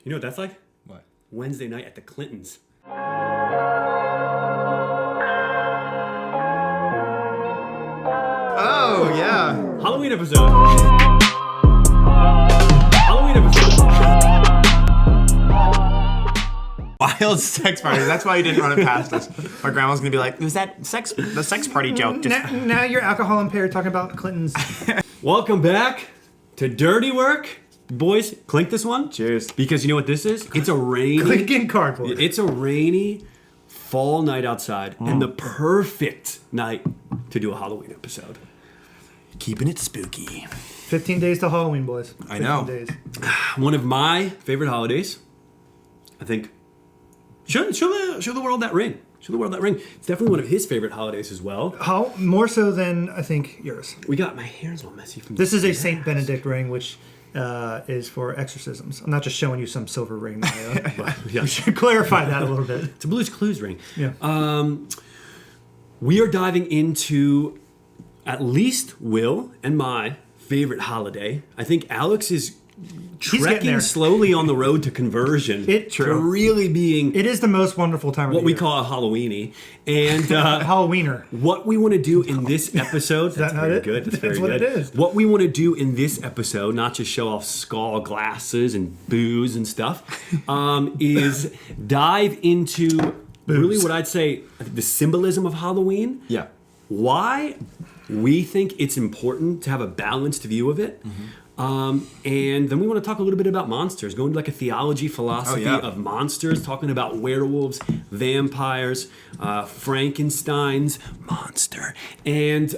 You know what that's like? What? Wednesday night at the Clintons. Oh, yeah. Halloween episode. Halloween episode. Wild sex party. That's why you didn't run it past us. My grandma's gonna be like, "Was that the sex party joke?" Just Now you're alcohol impaired talking about Clinton's. Welcome back to Dirty Work. Boys, clink this one. Cheers. Because you know what this is? It's a rainy... Clinking cardboard. It's a rainy fall night outside and the perfect night to do a Halloween episode. keeping it spooky. 15 days to Halloween, boys. I know. 15 days. One of my favorite holidays, I think. Show the world that ring. Show the world that ring. It's definitely one of his favorite holidays as well. How more so than I think yours. We got my hair's all messy from This is a Saint Benedict ring, which is for exorcisms. I'm not just showing you some silver ring. Yeah. We should clarify that a little bit. It's a Blue's Clues ring. Yeah. We are diving into at least Will and my favorite holiday. I think Alex is getting trekking there. slowly on the road to conversion. To really being It is the most wonderful time of what the we year. call a Halloweeny. And Halloweener. what we want to do in this episode... That's not very it? good. That's very That's what good. it is. What we want to do in this episode, not just show off skull glasses and booze and stuff, is dive into really what I'd say the symbolism of Halloween. Yeah. Why we think it's important to have a balanced view of it. And then we want to talk a little bit about monsters, go into like a theology philosophy of monsters, talking about werewolves, vampires, Frankenstein's monster, and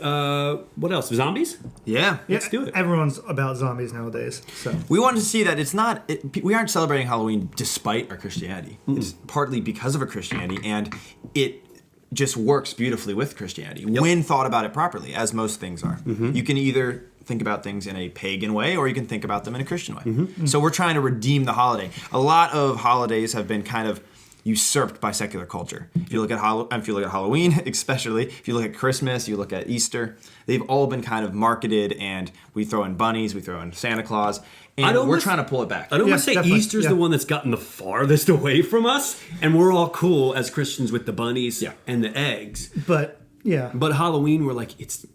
what else? Zombies? Yeah. Let's do it. Everyone's about zombies nowadays. So We wanted to see that it's not. We aren't celebrating Halloween despite our Christianity. It's partly because of our Christianity, and it just works beautifully with Christianity when thought about it properly, as most things are. You can either think about things in a pagan way, or you can think about them in a Christian way. So we're trying to redeem the holiday. A lot of holidays have been kind of usurped by secular culture. If you look at Halloween, especially, if you look at Christmas, you look at Easter, they've all been kind of marketed, and we throw in bunnies, we throw in Santa Claus, and we're trying to pull it back. I'd almost say definitely. Easter's the one that's gotten the farthest away from us, and we're all cool as Christians with the bunnies and the eggs. but yeah. But Halloween, we're like, it's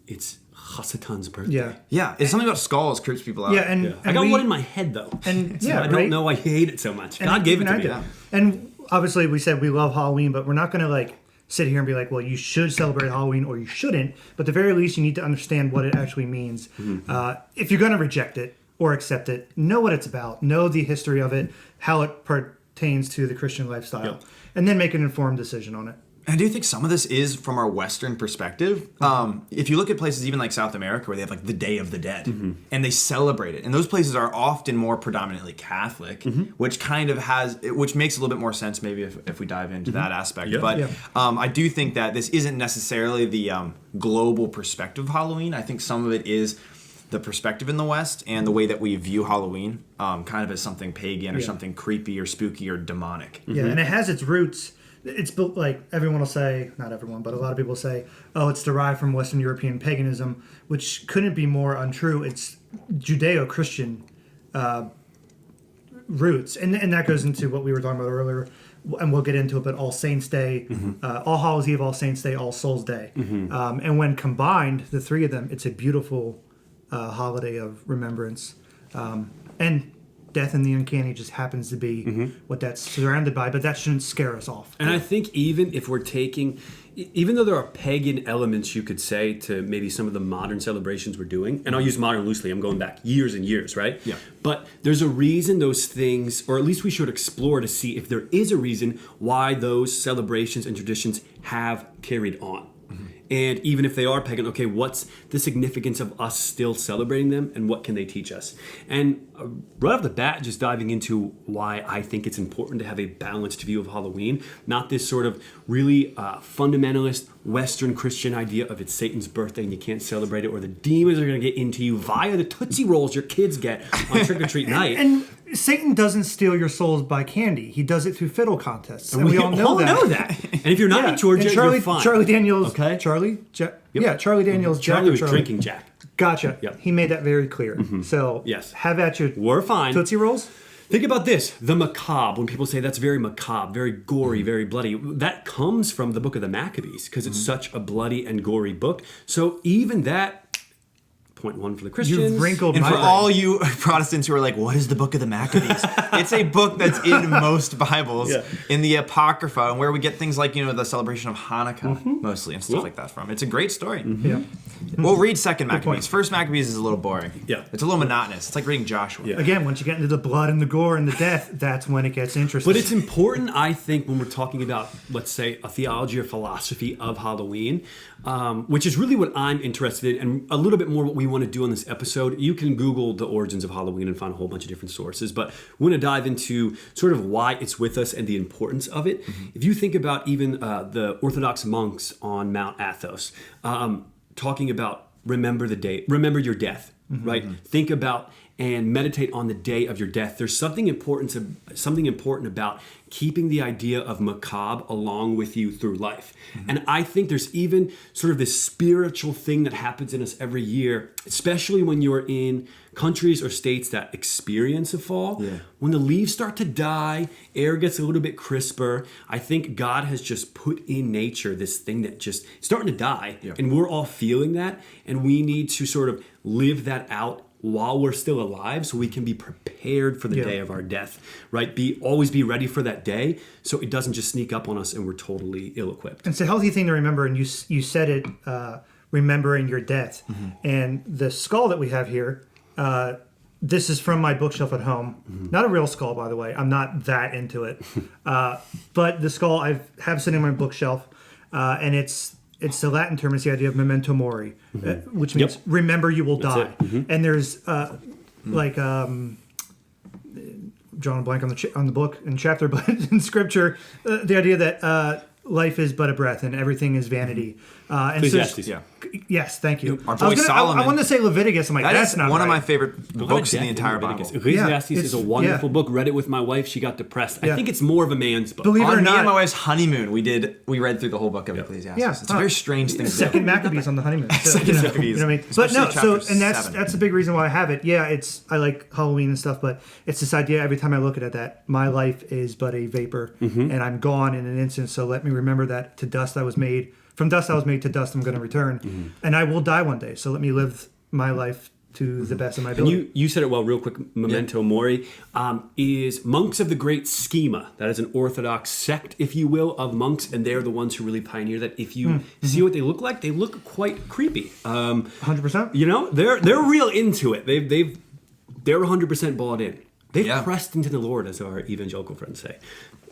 Hasatan's birthday. Yeah. Yeah, it's something about skulls creeps people out. Yeah, and I got one in my head though, and so yeah, I don't know why I hate it so much. God gave it to me. Yeah. And obviously, we said we love Halloween, but we're not going to like sit here and be like, well, you should celebrate Halloween or you shouldn't. But at the very least, you need to understand what it actually means. If you're going to reject it or accept it, know what it's about, know the history of it, how it pertains to the Christian lifestyle, and then make an informed decision on it. I do think some of this is from our Western perspective. If you look at places even like South America where they have like the Day of the Dead and they celebrate it, and those places are often more predominantly Catholic, which kind of which makes a little bit more sense maybe if we dive into that aspect. But I do think that this isn't necessarily the global perspective of Halloween. I think some of it is the perspective in the West and the way that we view Halloween kind of as something pagan or something creepy or spooky or demonic. Yeah, and it has its roots. It's built like everyone will say, not everyone, but a lot of people say, oh, it's derived from Western European paganism, which couldn't be more untrue. It's Judeo-Christian roots. And that goes into what we were talking about earlier, and we'll get into it, but All Saints Day, All Hallows Eve, All Saints Day, All Souls Day. And when combined, the three of them, it's a beautiful holiday of remembrance. And death in the uncanny just happens to be what that's surrounded by, but that shouldn't scare us off. And I think even if we're even though there are pagan elements, you could say, to maybe some of the modern celebrations we're doing, and I'll use modern loosely, I'm going back years and years, right? Yeah. But there's a reason those things, or at least we should explore to see if there is a reason why those celebrations and traditions have carried on. And even if they are pagan, okay, what's the significance of us still celebrating them, and what can they teach us? And right off the bat, just diving into why I think it's important to have a balanced view of Halloween, not this sort of really fundamentalist Western Christian idea of it's Satan's birthday and you can't celebrate it, or the demons are going to get into you via the Tootsie Rolls your kids get on trick-or-treat night. And Satan doesn't steal your souls by candy. He does it through fiddle contests. And we all know that. And if you're not in Georgia, you're fine. Charlie Daniels. Okay. Charlie? Yeah, Charlie Daniels. Charlie was drinking Jack. Gotcha. Yep. He made that very clear. So yes. have at your We're fine. Tootsie Rolls. Think about this, the macabre. When people say that's very macabre, very gory, very bloody, that comes from the book of the Maccabees because it's such a bloody and gory book. So even that, point one for the Christians. You've wrinkled And my for brain. all you Protestants who are like, what is the book of the Maccabees? It's a book that's in most Bibles, in the Apocrypha, and where we get things like, the celebration of Hanukkah, mostly, and stuff like that from. It's a great story. Yeah. We'll read Second Maccabees. point. First Maccabees is a little boring. Yeah. It's a little monotonous. It's like reading Joshua. Yeah. Again, once you get into the blood and the gore and the death, that's when it gets interesting. But it's important, I think, when we're talking about, let's say, a theology or philosophy of Halloween, which is really what I'm interested in, and a little bit more what we want to do on this episode. You can Google the origins of Halloween and find a whole bunch of different sources, but we want to dive into sort of why it's with us and the importance of it. If you think about even the Orthodox monks on Mount Athos, talking about remember your death, right? Think about and meditate on the day of your death. There's something important about keeping the idea of macabre along with you through life. And I think there's even sort of this spiritual thing that happens in us every year, especially when you're in countries or states that experience a fall. When the leaves start to die, air gets a little bit crisper. I think God has just put in nature this thing that just starting to die, and we're all feeling that, and we need to sort of live that out while we're still alive, so we can be prepared for the day of our death, right? Always be ready for that day, so it doesn't just sneak up on us and we're totally ill-equipped. It's a healthy thing to remember, and you said it, remembering your death. And the skull that we have here, this is from my bookshelf at home. Not a real skull, by the way. I'm not that into it. But the skull I have sitting on my bookshelf, and it's the Latin term. It's the idea of memento mori, which means remember you will die. And there's drawing a blank on the book and chapter, but in Scripture, the idea that life is but a breath and everything is vanity. And Ecclesiastes. Yes, thank you. Our boy Solomon. I wanted to say Leviticus. I'm like, that's not one of right. my favorite books in the entire Bible. Ecclesiastes is a wonderful yeah. book. Read it with my wife. She got depressed. I think it's more of a man's book. Believe it or On me and my not, wife's honeymoon, we read through the whole book of Ecclesiastes. Yeah. It's a very strange thing to do. Second Maccabees on the honeymoon. So, Second Maccabees. You know what I mean? But no, Especially so and chapter 7. that's a big reason why I have it. Yeah, I like Halloween and stuff, but it's this idea every time I look at it that my life is but a vapor and I'm gone in an instant. So let me remember that to dust I was made. From dust I was made, to dust I'm going to return, and I will die one day. So let me live my life to the best of my ability. And you said it well, real quick. Memento mori is monks of the great schema. That is an Orthodox sect, if you will, of monks, and they're the ones who really pioneer that. If you see what they look like, they look quite creepy. 100%. You know, they're real into it. They're 100% bought in. They've pressed into the Lord, as our evangelical friends say.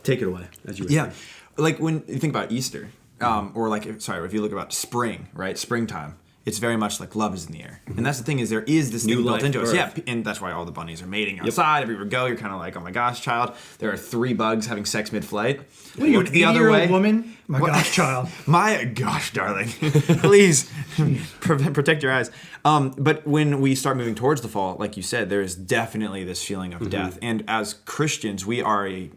Take it away, as you were saying. Like when you think about Easter. Or if you look about spring, right? Springtime. It's very much like love is in the air. And that's the thing is there is this thing built into us. Yeah, and that's why all the bunnies are mating outside. Everywhere you go, you're kind of like, oh my gosh, child. There are 3 bugs having sex mid-flight. What are you, Look an the other 80-year-old way. woman? My gosh, child. My gosh, darling. Please protect your eyes. But when we start moving towards the fall, like you said, there is definitely this feeling of death. And as Christians, we are a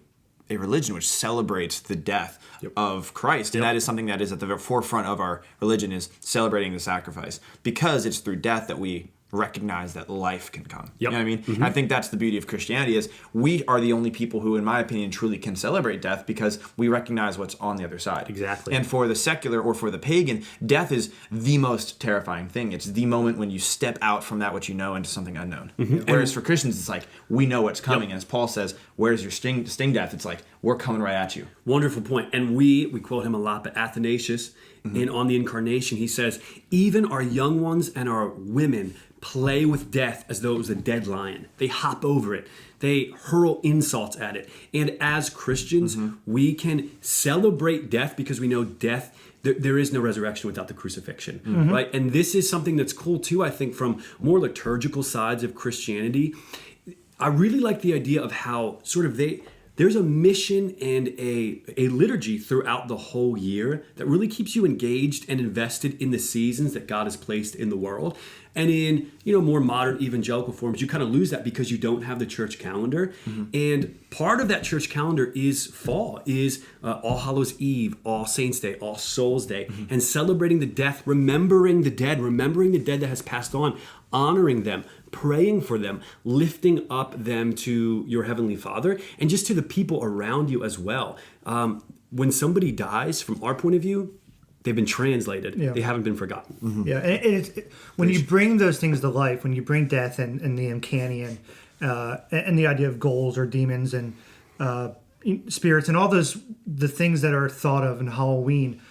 religion which celebrates the death of Christ. And that is something that is at the forefront of our religion, is celebrating the sacrifice. Because it's through death that we recognize that life can come. You know what I mean? I think that's the beauty of Christianity, is we are the only people who, in my opinion, truly can celebrate death because we recognize what's on the other side. Exactly. And for the secular or for the pagan, death is the most terrifying thing. It's the moment when you step out from that which you know into something unknown. Whereas for Christians, it's like, we know what's coming. As Paul says, where's your sting death? It's like, we're coming right at you. Wonderful point. And we quote him a lot, but Athanasius, on the Incarnation, he says, even our young ones and our women play with death as though it was a dead lion. They hop over it. They hurl insults at it. And as Christians, we can celebrate death because we know death, there is no resurrection without the crucifixion, right? And this is something that's cool too, I think, from more liturgical sides of Christianity. I really like the idea of how sort of there's a mission and a liturgy throughout the whole year that really keeps you engaged and invested in the seasons that God has placed in the world. And in more modern evangelical forms, you kind of lose that because you don't have the church calendar. And part of that church calendar is fall, is All Hallows Eve, All Saints Day, All Souls Day, and celebrating the death, remembering the dead that has passed on. honoring them, praying for them, lifting up them to your Heavenly Father, and just to the people around you as well. When somebody dies, from our point of view, they've been translated. Yeah. They haven't been forgotten. Mm-hmm. Yeah, and when you bring those things to life, when you bring death and the uncanny and the idea of ghouls or demons and spirits and all the things that are thought of in Halloween,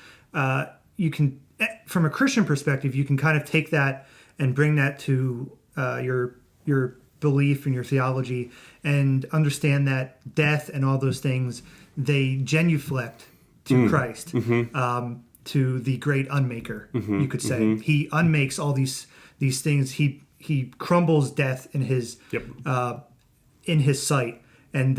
you can, from a Christian perspective, you can kind of take that and bring that to your belief and your theology, and understand that death and all those things, they genuflect to Christ. Mm-hmm. To the great unmaker, you could say. Mm-hmm. He unmakes all these things. He crumbles death in his sight, and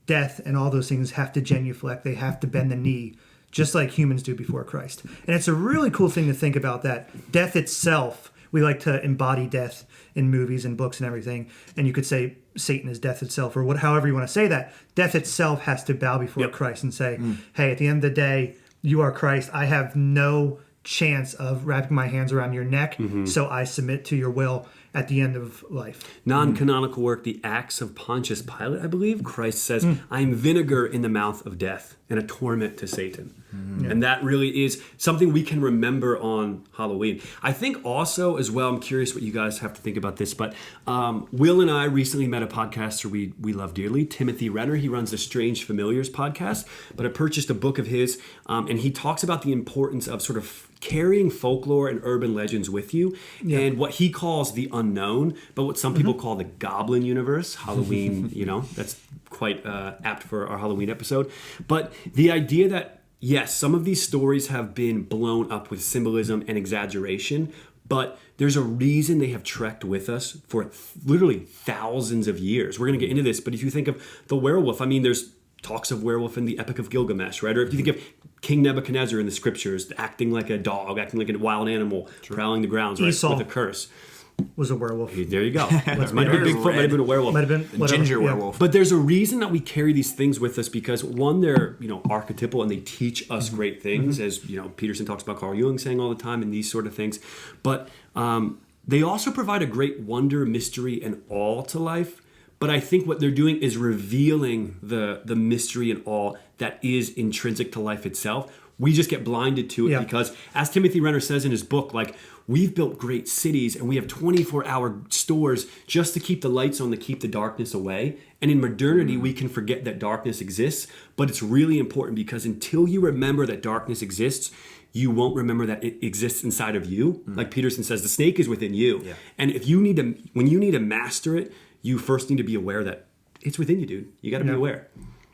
death and all those things have to genuflect. They have to bend the knee, just like humans do before Christ. And it's a really cool thing to think about, that death itself. We like to embody death in movies and books and everything, and you could say Satan is death itself, or however you want to say that. Death itself has to bow before Christ and say, "Hey, at the end of the day, you are Christ. I have no chance of wrapping my hands around your neck, so I submit to your will at the end of life." Non-canonical work, the Acts of Pontius Pilate, I believe, Christ says, "I am vinegar in the mouth of death and a torment to Satan." And that really is something we can remember on Halloween. I think also, as well, I'm curious what you guys have to think about this, but Will and I recently met a podcaster we love dearly, Timothy Renner. He runs the Strange Familiars podcast, but I purchased a book of his, and he talks about the importance of sort of carrying folklore and urban legends with you, and what he calls the unknown, but what some people call the goblin universe. Halloween, that's quite apt for our Halloween episode. But the idea that, yes, some of these stories have been blown up with symbolism and exaggeration, but there's a reason they have trekked with us for literally thousands of years. We're going to get into this, but if you think of the werewolf, I mean, there's talks of werewolf in the Epic of Gilgamesh, right? Or if you think of King Nebuchadnezzar in the scriptures, acting like a dog, acting like a wild animal, prowling the grounds, right? Esau with a curse. Was a werewolf. There you go. Might have been Bigfoot, might have been a werewolf. Might have been ginger werewolf. But there's a reason that we carry these things with us, because one, they're archetypal and they teach us great things, as Peterson talks about Carl Jung saying all the time, and these sort of things. But they also provide a great wonder, mystery, and awe to life. But I think what they're doing is revealing the mystery and awe that is intrinsic to life itself. We just get blinded to it because, as Timothy Renner says in his book, we've built great cities and we have 24-hour stores just to keep the lights on, to keep the darkness away. And in modernity, we can forget that darkness exists. But it's really important, because until you remember that darkness exists, you won't remember that it exists inside of you. Like Peterson says, the snake is within you. Yeah. And when you need to master it, you first need to be aware that it's within you, dude. You got to be aware.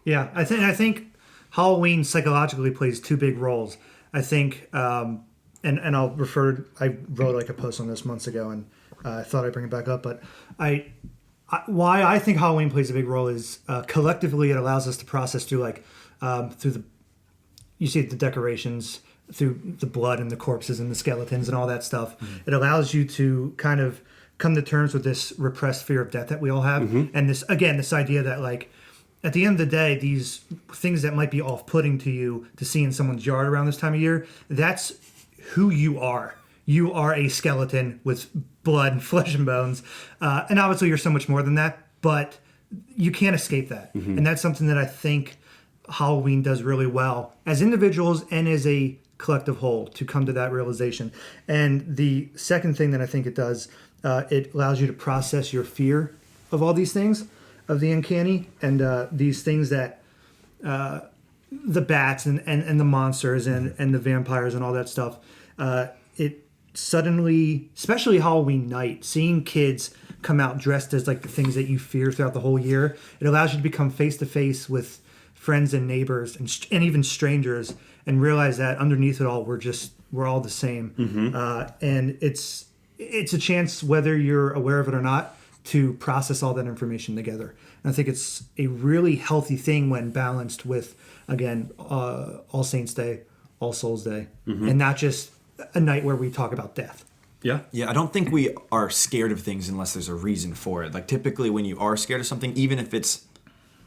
Yeah, I think Halloween psychologically plays two big roles. I think, and I'll refer. I wrote a post on this months ago, and I thought I'd bring it back up. But why I think Halloween plays a big role is collectively it allows us to process through you see the decorations, through the blood and the corpses and the skeletons and all that stuff. It allows you to kind of come to terms with this repressed fear of death that we all have, and this idea that at the end of the day, these things that might be off-putting to you to see in someone's yard around this time of year, that's who you are. You are a skeleton with blood and flesh and bones, and obviously you're so much more than that, but you can't escape that. And that's something that I think Halloween does really well as individuals and as a collective whole, to come to that realization. And the second thing that I think it does, it allows you to process your fear of all these things, of the uncanny, and these things that the bats and the monsters and the vampires and all that stuff. It suddenly, especially Halloween night, seeing kids come out dressed as the things that you fear throughout the whole year, it allows you to become face to face with friends and neighbors and even strangers, and realize that underneath it all, we're all the same. And it's a chance, whether you're aware of it or not, to process all that information together. And I think it's a really healthy thing when balanced with, again, All Saints Day, All Souls Day, and not just a night where we talk about death. Yeah, I don't think we are scared of things unless there's a reason for it. Typically when you are scared of something, even if it's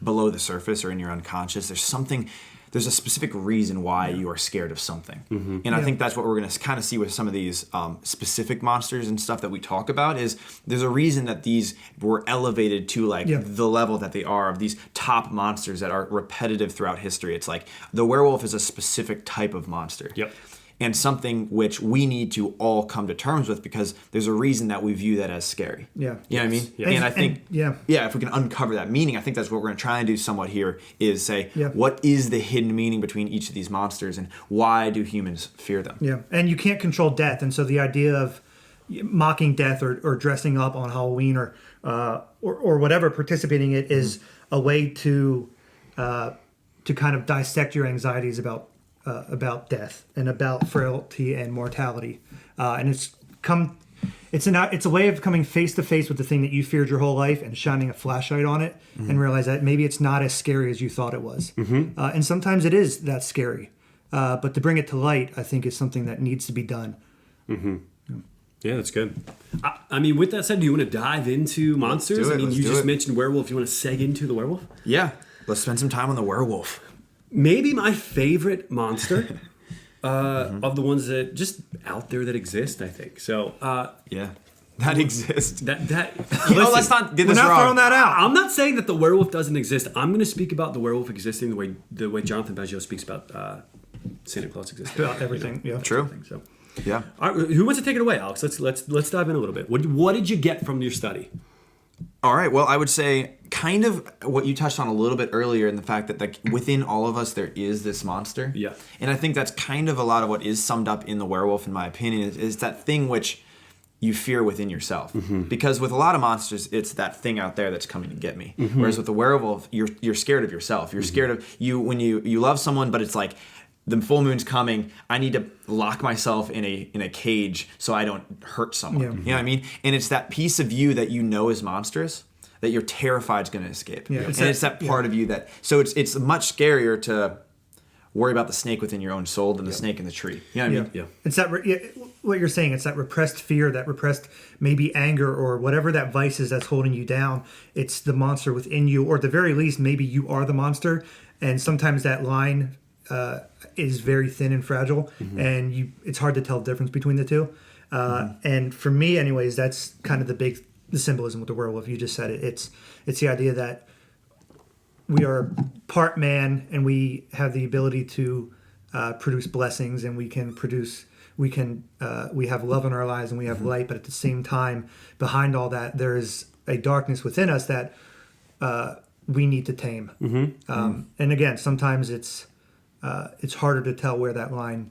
below the surface or in your unconscious, there's there's a specific reason why you are scared of something. And I think that's what we're going to kind of see with some of these specific monsters and stuff that we talk about is there's a reason that these were elevated to like the level that they are of these top monsters that are repetitive throughout history. It's like the werewolf is a specific type of monster. And something which we need to all come to terms with because there's a reason that we view that as scary. You know what I mean? And I think, if we can uncover that meaning, I think that's what we're going to try and do somewhat here is say, what is the hidden meaning between each of these monsters and why do humans fear them? And you can't control death. And so the idea of mocking death or dressing up on Halloween or whatever, participating in it is a way to kind of dissect your anxieties about death and about frailty and mortality, and it's a way of coming face to face with the thing that you feared your whole life and shining a flashlight on it and realize that maybe it's not as scary as you thought it was, and sometimes it is that scary, but to bring it to light, I think is something that needs to be done. Yeah, that's good. I mean, with that said, do you want to dive into monsters? I mean, you just mentioned werewolf. You want to seg into the werewolf? Yeah, let's spend some time on the werewolf. Maybe my favorite monster of the ones that just out there that exist, I think. So, that exists. Let's not get this wrong. We're not throwing that out. I'm not saying that the werewolf doesn't exist. I'm going to speak about the werewolf existing the way Jonathan Baggio speaks about Santa Claus existing. About everything. Yeah, true. So, All right, who wants to take it away, Alex? Let's dive in a little bit. What did you get from your study? All right. Well, I would say kind of what you touched on a little bit earlier in the fact that like within all of us there is this monster. Yeah. And I think that's kind of a lot of what is summed up in the werewolf, in my opinion, is that thing which you fear within yourself. Because with a lot of monsters, it's that thing out there that's coming to get me. Whereas with the werewolf, you're scared of yourself. You're scared of you when you love someone, but it's like the full moon's coming. I need to lock myself in a cage so I don't hurt someone. You know what I mean? And it's that piece of you that you know is monstrous that you're terrified is going to escape. It's that part of you that. So it's much scarier to worry about the snake within your own soul than the snake in the tree. You know what I mean? It's that what you're saying. It's that repressed fear, that repressed maybe anger or whatever that vice is that's holding you down. It's the monster within you, or at the very least, maybe you are the monster. And sometimes that line is very thin and fragile, and it's hard to tell the difference between the two. And for me, anyways, that's kind of the symbolism with the werewolf. You just said it. It's the idea that we are part man, and we have the ability to produce blessings, and we have love in our lives, and we have light. But at the same time, behind all that, there is a darkness within us that we need to tame. And again, sometimes it's harder to tell where that line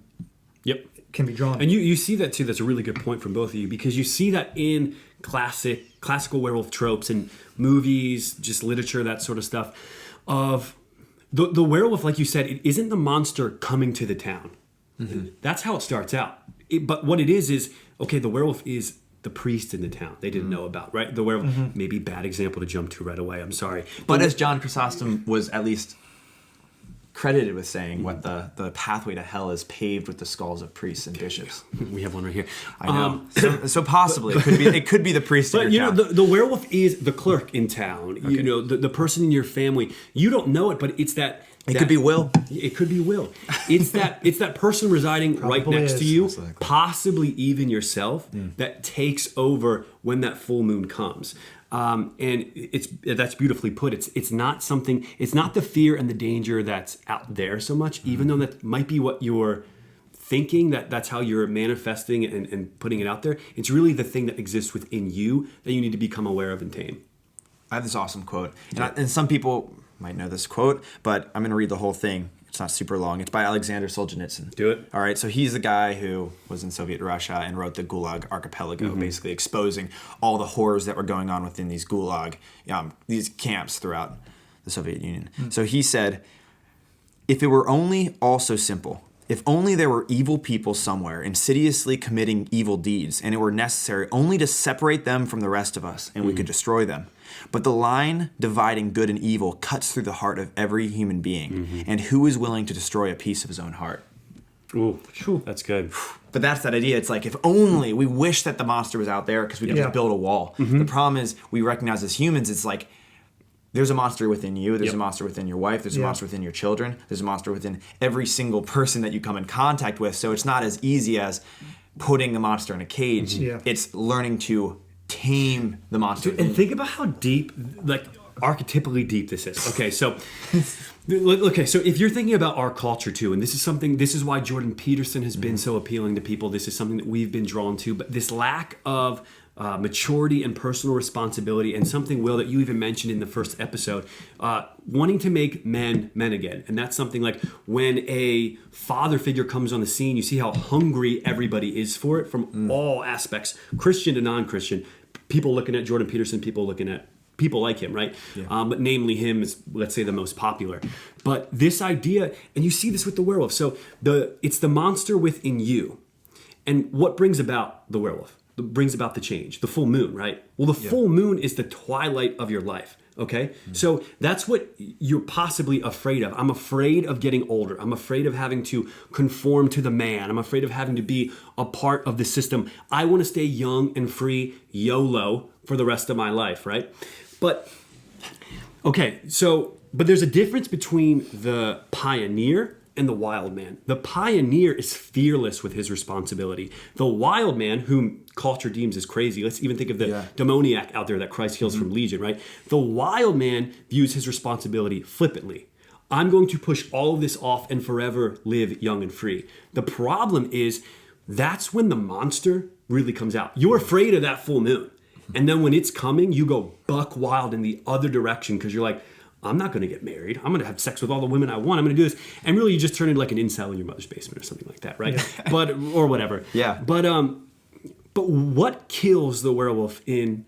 can be drawn. And you see that too. That's a really good point from both of you, because you see that in classical werewolf tropes and movies, just literature, that sort of stuff. Of the werewolf, like you said, it isn't the monster coming to the town. That's how it starts out. But what it is okay, the werewolf is the priest in the town they didn't know about, right? The werewolf, maybe bad example to jump to right away. I'm sorry. But as John Chrysostom was at least credited with saying, what the pathway to hell is paved with the skulls of priests and bishops. We have one right here. I know. So possibly it could be the priest. But in your town. The werewolf is the clerk in town. Okay. You know, the person in your family. You don't know it, but it's that. It could be Will. It could be Will. It's that person residing right next to you, possibly even yourself, that takes over when that full moon comes. And that's beautifully put. It's not something. It's not the fear and the danger that's out there so much, even though that might be what you're thinking. That's how you're manifesting and putting it out there. It's really the thing that exists within you that you need to become aware of and tame. I have this awesome quote, and some people might know this quote, but I'm going to read the whole thing. It's not super long. It's by Alexander Solzhenitsyn. Do it. All right. So he's the guy who was in Soviet Russia and wrote the Gulag Archipelago, basically exposing all the horrors that were going on within these Gulag, these camps throughout the Soviet Union. So he said, if it were only all so simple, if only there were evil people somewhere insidiously committing evil deeds, and it were necessary only to separate them from the rest of us, and we could destroy them. But the line dividing good and evil cuts through the heart of every human being. And who is willing to destroy a piece of his own heart? Ooh, that's good. But that's that idea. It's like, if only we wish that the monster was out there because we could just build a wall. The problem is we recognize as humans, it's like there's a monster within you. There's Yep. a monster within your wife. There's a monster within your children. There's a monster within every single person that you come in contact with. So it's not as easy as putting a monster in a cage. Yeah. It's learning to tame the monster. And think about how deep, like archetypally deep this is. Okay, so if you're thinking about our culture too, and this is why Jordan Peterson has been so appealing to people. This is something that we've been drawn to, but this lack of maturity and personal responsibility, and something, Will, that you even mentioned in the first episode, wanting to make men again. And that's something like when a father figure comes on the scene, you see how hungry everybody is for it from all aspects, Christian to non-Christian. People looking at Jordan Peterson, people looking at people like him, right? Yeah. But namely him is, let's say, the most popular. But this idea, and you see this with the werewolf. So it's the monster within you. And what brings about the werewolf? Brings about the change, the full moon, right? Well, the full moon is the twilight of your life, okay? So that's what you're possibly afraid of. I'm afraid of getting older. I'm afraid of having to conform to the man. I'm afraid of having to be a part of the system. I want to stay young and free, YOLO, for the rest of my life, right? But there's a difference between the pioneer and the wild man. The pioneer is fearless with his responsibility. The wild man, whom culture deems as crazy, let's even think of the demoniac out there that Christ heals from Legion, right? The wild man views his responsibility flippantly. I'm going to push all of this off and forever live young and free. The problem is that's when the monster really comes out. You're afraid of that full moon. And then when it's coming, you go buck wild in the other direction because you're like, I'm not going to get married. I'm going to have sex with all the women I want. I'm going to do this. And really, you just turn into like an incel in your mother's basement or something like that, right? Yeah. Or whatever. Yeah. But what kills the werewolf in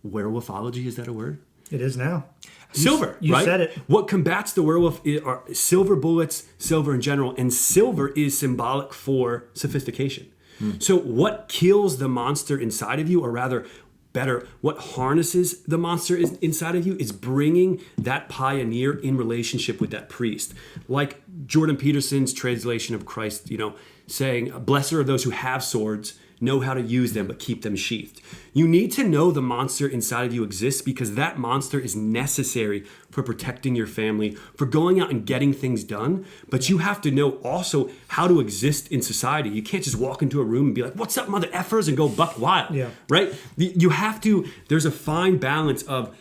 werewolfology? Is that a word? It is now. Silver, you right? said it. What combats the werewolf are silver bullets, silver in general, and silver is symbolic for sophistication. So what kills the monster inside of you, or rather, better, what harnesses the monster inside of you is bringing that pioneer in relationship with that priest. Like Jordan Peterson's translation of Christ, saying, blessed are those who have swords, know how to use them, but keep them sheathed. You need to know the monster inside of you exists because that monster is necessary for protecting your family, for going out and getting things done. But you have to know also how to exist in society. You can't just walk into a room and be like, what's up, mother effers, and go buck wild, right? You have to, there's a fine balance of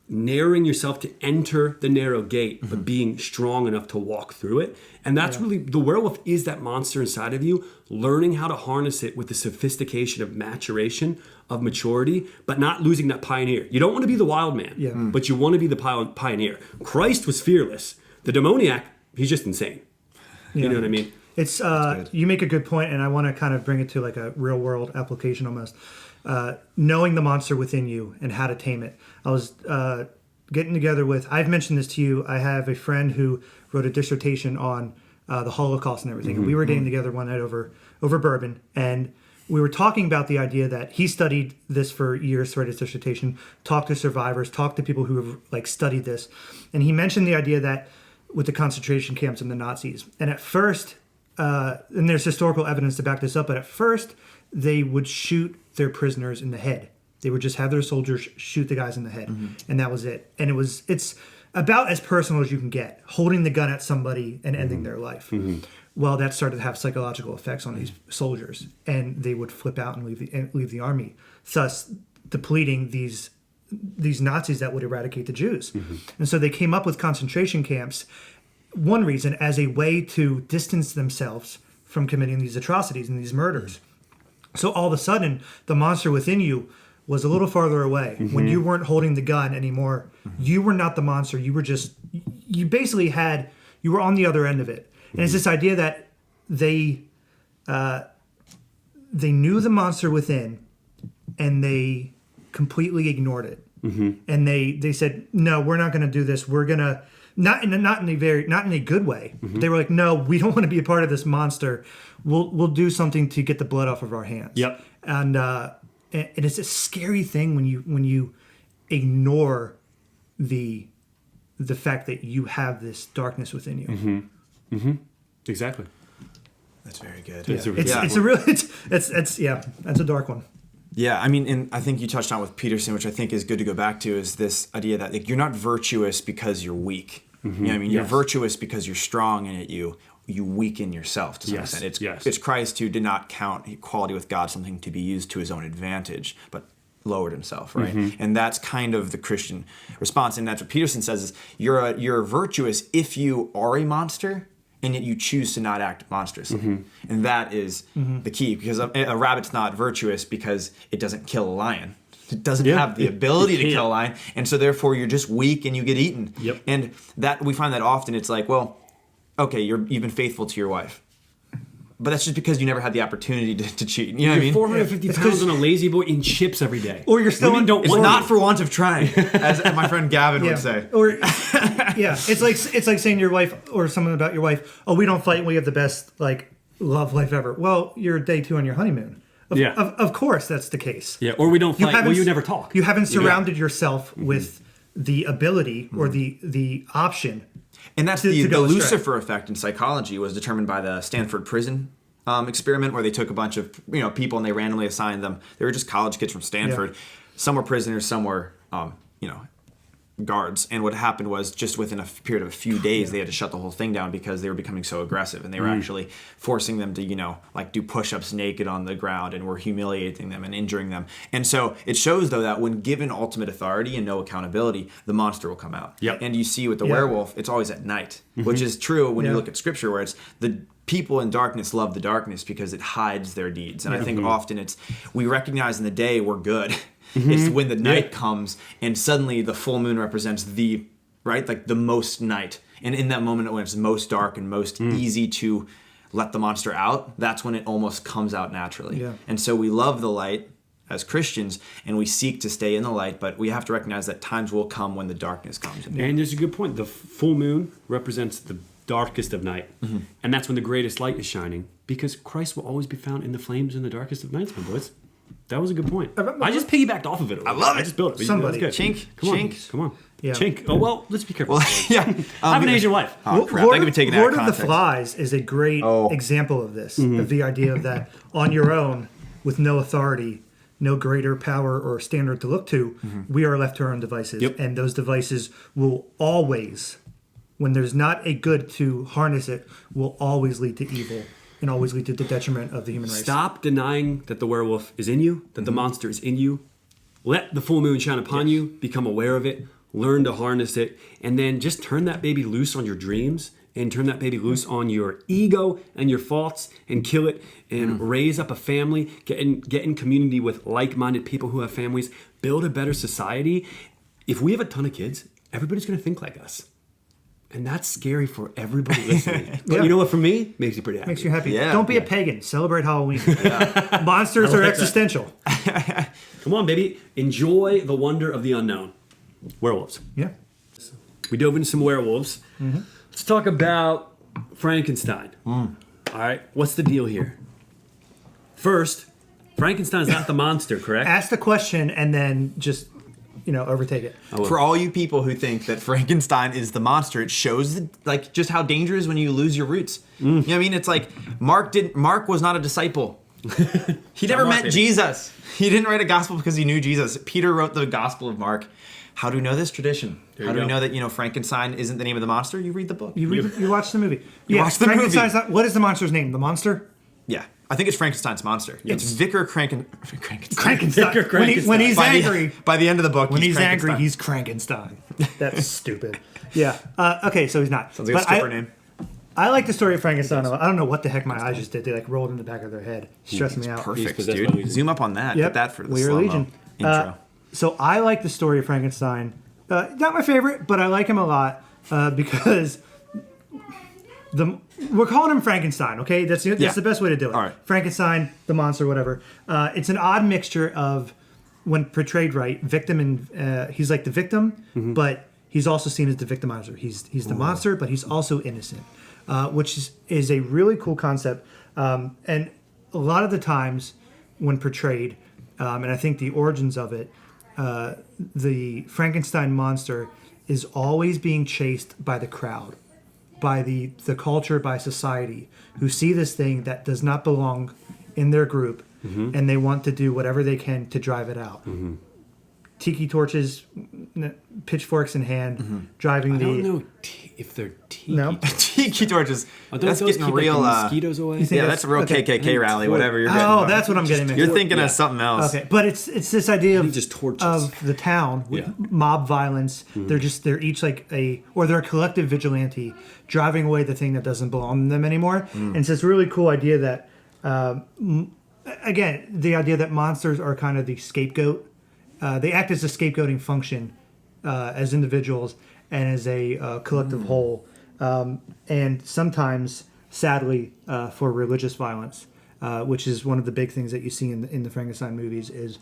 narrowing yourself to enter the narrow gate, but being strong enough to walk through it. And that's really, the werewolf is that monster inside of you, learning how to harness it with the sophistication of maturation, of maturity, but not losing that pioneer. You don't want to be the wild man, but you want to be the pioneer. Christ was fearless. The demoniac, he's just insane. You know what I mean? It's you make a good point, and I want to kind of bring it to like a real world application almost. Knowing the monster within you and how to tame it. I was getting together with, I've mentioned this to you, I have a friend who wrote a dissertation on the Holocaust and everything. And we were getting together one night over bourbon, and we were talking about the idea that he studied this for years throughout his dissertation, talked to survivors, talked to people who have like studied this. And he mentioned the idea that with the concentration camps and the Nazis, and at first, and there's historical evidence to back this up, but at first they would shoot their prisoners in the head. They would just have their soldiers shoot the guys in the head, and that was it. And it's about as personal as you can get, holding the gun at somebody and ending their life. Well, that started to have psychological effects on these soldiers, and they would flip out and leave the army, thus depleting these Nazis that would eradicate the Jews. And so they came up with concentration camps, one reason, as a way to distance themselves from committing these atrocities and these murders. So all of a sudden, the monster within you was a little farther away. When you weren't holding the gun anymore, you were not the monster. You were you were on the other end of it. And it's this idea that they knew the monster within, and they completely ignored it. And they said, no, we're not going to do this. We're going to, not in a good way. They were like, no, we don't want to be a part of this monster. We'll do something to get the blood off of our hands. Yep. And it's a scary thing when you ignore the fact that you have this darkness within you. Exactly. That's very good. It's a real, that's a dark one. Yeah, I mean, and I think you touched on with Peterson, which I think is good to go back to, is this idea that like, you're not virtuous because you're weak. You know what I mean? You're virtuous because you're strong, and you weaken yourself to some extent. It's Christ who did not count equality with God something to be used to his own advantage, but lowered himself, right? And that's kind of the Christian response, and that's what Peterson says is you're virtuous if you are a monster, and yet you choose to not act monstrously. And that is the key, because a rabbit's not virtuous because it doesn't kill a lion. It doesn't have the ability to kill a lion, and so therefore you're just weak and you get eaten. And that we find that often. It's like, well, okay, you've been faithful to your wife, but that's just because you never had the opportunity to cheat. You know what I mean? 450 pounds on a lazy boy eating chips every day. Or you're still it's not for want of trying, as my friend Gavin would say. Or it's like saying to your wife or someone about your wife, oh, we don't fight and we have the best like love life ever. Well, you're day 2 on your honeymoon. Of course that's the case. Yeah, or we don't fight. Well, you never talk. You haven't surrounded yourself with the ability or the option. And that's the Lucifer effect in psychology was determined by the Stanford prison experiment, where they took a bunch of people and they randomly assigned them. They were just college kids from Stanford. Yeah. Some were prisoners, some were guards. And what happened was just within a period of a few days, they had to shut the whole thing down because they were becoming so aggressive, and they were actually forcing them to like do push-ups naked on the ground, and were humiliating them and injuring them. And so it shows though that when given ultimate authority and no accountability, the monster will come out. And you see with the werewolf, it's always at night, which is true when you look at scripture, where it's the people in darkness love the darkness because it hides their deeds. And I think often we recognize in the day we're good. It's when the night comes and suddenly the full moon represents the most night. And in that moment when it's most dark and most easy to let the monster out, that's when it almost comes out naturally. Yeah. And so we love the light as Christians, and we seek to stay in the light, but we have to recognize that times will come when the darkness comes. And there's a good point. The full moon represents the darkest of night. And that's when the greatest light is shining, because Christ will always be found in the flames in the darkest of nights, my boys. That was a good point. I just piggybacked off of it. I love it. I just built it. Somebody. Chink. Come on. Yeah. Chink. Oh, well, let's be careful. I have an Asian wife. Oh, crap. Lord Lord of the Flies is a great example of this, of the idea of that on your own, with no authority, no greater power or standard to look to, we are left to our own devices. And those devices will always, when there's not a good to harness it, will always lead to evil. And always lead to the detriment of the human race. Stop denying that the werewolf is in you, that the monster is in you. Let the full moon shine upon you. Become aware of it. Learn to harness it. And then just turn that baby loose on your dreams, and turn that baby loose on your ego and your faults, and kill it, and raise up a family. Get in community with like-minded people who have families. Build a better society. If we have a ton of kids, everybody's going to think like us. And that's scary for everybody listening. But you know what? For me, makes you pretty happy. Makes you happy. Yeah. Don't be a pagan. Celebrate Halloween. Monsters are existential. Come on, baby. Enjoy the wonder of the unknown. Werewolves. Yeah. We dove into some werewolves. Let's talk about Frankenstein. All right. What's the deal here? First, Frankenstein's not the monster, correct? Ask the question and then just overtake it. For all you people who think that Frankenstein is the monster, it shows just how dangerous when you lose your roots. You know what I mean? It's like Mark was not a disciple. He never met Jesus. He didn't write a gospel because he knew Jesus. Peter wrote the Gospel of Mark. How do we know this tradition? How do we know that Frankenstein isn't the name of the monster? You read the book. You watch the movie. You watch the movie. What is the monster's name? The monster? Yeah. I think it's Frankenstein's monster. Yep. It's Vicar Frankenstein. Vicar Frankenstein. When he's angry. By the end of the book, when he's angry, he's Frankenstein. That's stupid. Yeah. Okay, so he's not. Sounds like a stripper name. I like the story of Frankenstein. I don't know what the heck my eyes just did. They rolled in the back of their head. Stressed me out. Perfect, dude. Zoom up on that. Yep. Put that for the We Are Legion intro. So I like the story of Frankenstein. Not my favorite, but I like him a lot because we're calling him Frankenstein, okay? That's the best way to do it. All right. Frankenstein, the monster, whatever. It's an odd mixture of, when portrayed right, victim and he's like the victim, but he's also seen as the victimizer. He's the monster, but he's also innocent, which is a really cool concept. And a lot of the times when portrayed, and I think the origins of it, the Frankenstein monster is always being chased by the crowd, by the culture, by society, who see this thing that does not belong in their group, and they want to do whatever they can to drive it out. Tiki torches, pitchforks in hand, driving I the. don't know if they're tiki. No. Tiki torches. Are That's those getting keep, real. like, the mosquitoes away? You think Yeah, that's a real okay. KKK rally. Whatever you're. Oh, getting. that's what I'm getting mixed You're up. thinking Yeah. of something else. Okay, but it's this idea of just torches. of the town with Yeah. mob violence. They're each like they're a collective vigilante driving away the thing that doesn't belong to them anymore. And it's this really cool idea that again, the idea that monsters are kind of the scapegoat. They act as a scapegoating function as individuals and as a collective whole, and sometimes, sadly, for religious violence. Which is one of the big things that you see in the Frankenstein movies is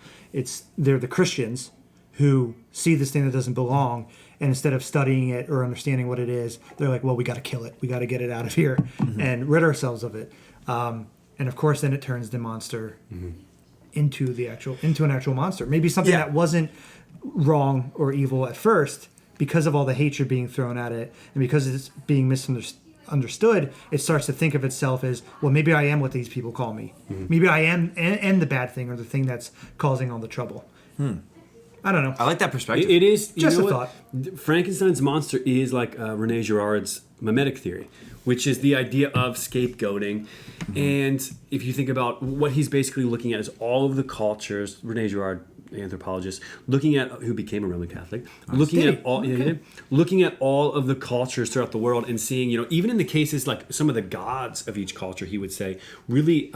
they're the Christians who see this thing that doesn't belong, and instead of studying it or understanding what it is, they're like, well, we got to kill it, we got to get it out of here and rid ourselves of it, and of course then it turns the monster into an actual monster, maybe something that wasn't wrong or evil at first because of all the hatred being thrown at it and because it's being misunderstood. It starts to think of itself as, well, maybe I am what these people call me. Maybe I am and the bad thing or the thing that's causing all the trouble. I don't know. I like that perspective. It is Just you know a what? thought. Frankenstein's monster is like Rene Girard's mimetic theory, which is the idea of scapegoating. And if you think about what he's basically looking at is all of the cultures, Rene Girard, anthropologist, looking at who became a Roman Catholic, looking at all of the cultures throughout the world and seeing, even in the cases like some of the gods of each culture, he would say, really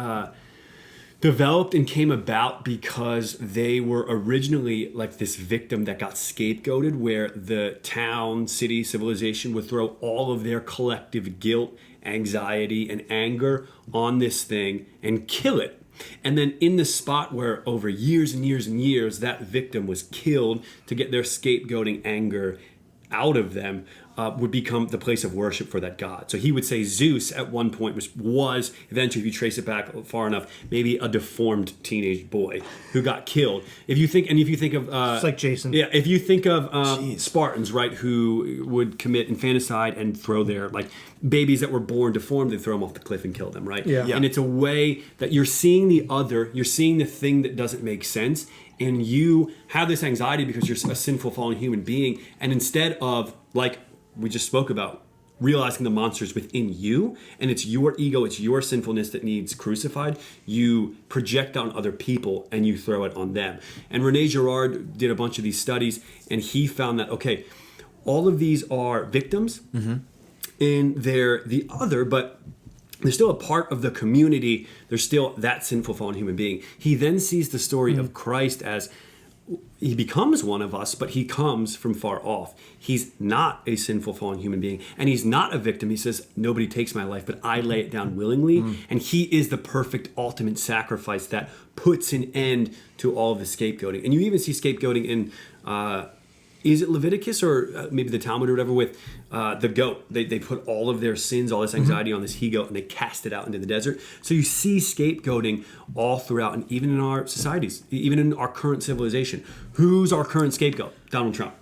developed and came about because they were originally like this victim that got scapegoated, where the town, city, civilization would throw all of their collective guilt, anxiety, and anger on this thing and kill it. And then in the spot where over years and years and years that victim was killed to get their scapegoating anger out of them, would become the place of worship for that god. So he would say Zeus at one point was eventually, if you trace it back far enough, maybe a deformed teenage boy who got killed. If you think of It's like Jason. yeah, if you think of Spartans, right, who would commit infanticide and throw their babies that were born deformed, they throw them off the cliff and kill them, right? Yeah. And it's a way that you're seeing the other, you're seeing the thing that doesn't make sense, and you have this anxiety because you're a sinful, fallen human being, and instead of, like we just spoke about, realizing the monster's within you, and it's your ego, it's your sinfulness that needs crucified, you project on other people and you throw it on them. And Rene Girard did a bunch of these studies, and he found that, okay, all of these are victims, and they're the other, but they're still a part of the community. They're still that sinful, fallen human being. He then sees the story of Christ as he becomes one of us, but he comes from far off. He's not a sinful, fallen human being, and he's not a victim. He says, nobody takes my life, but I lay it down willingly. And he is the perfect, ultimate sacrifice that puts an end to all of the scapegoating. And you even see scapegoating in, is it Leviticus or maybe the Talmud or whatever, with the goat. They put all of their sins, all this anxiety on this he-goat, and they cast it out into the desert. So you see scapegoating all throughout, and even in our societies, even in our current civilization. Who's our current scapegoat? Donald Trump.